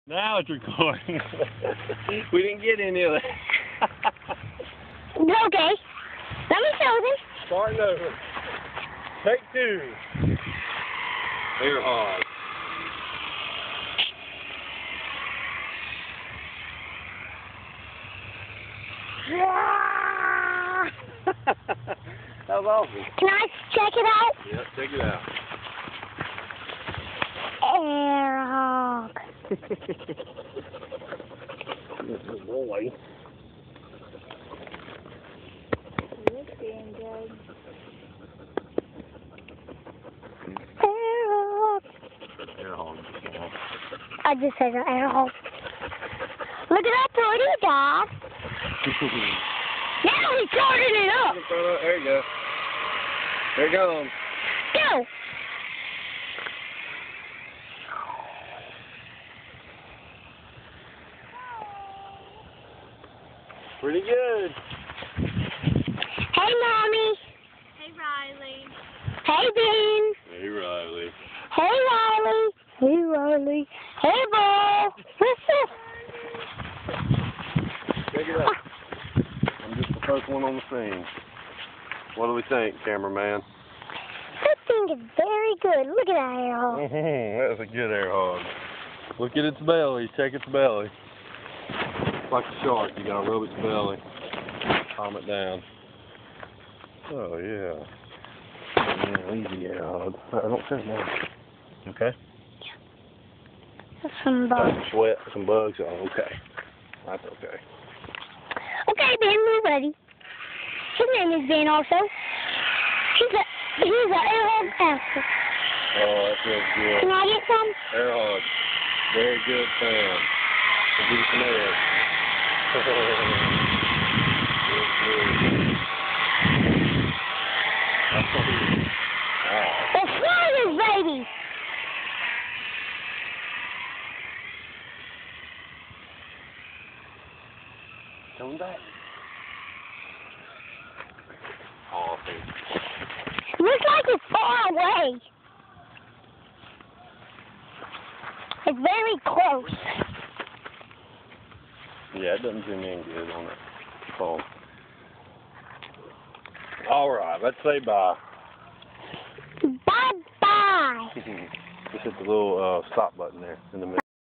Now it's recording. We didn't get any of that. Okay. Let me show them. Starting over. Take two. Air hog. That was awesome. Can I check it out? Yep, check it out. Air hog. Good boy. Looking good. Air hog. Air hog. I just said an air hog. Look at that pretty dog. Now he's starting it up. There you go. There it goes. Go. Pretty good. Hey, Mommy. Hey, Riley. Hey, Ben. Hey, Riley. Hey, Riley. Hey, Riley. Hey, Bo. Check it out. I'm just the first one on the scene. What do we think, cameraman? That thing is very good. Look at that air hog. That was a good air hog. Look at its belly. Check its belly. It's like a shark. You gotta rub its belly. Calm it down. Oh, yeah. Yeah, easy air hog. Don't sit down. Okay? Some bugs. Some sweat, some bugs. Oh, okay. That's okay. Okay, Ben, we're ready. His name is Ben also. He's an air hog master. Oh, that feels good. Can I get some? Air hog. Very good fan. We'll give you some air. Well, fly this baby. Coming back. Oh, Looks like it's far away. It's very close. yeah, it doesn't zoom in good on that phone. All right, let's say bye. Bye-bye. Just hit the little stop button there in the middle.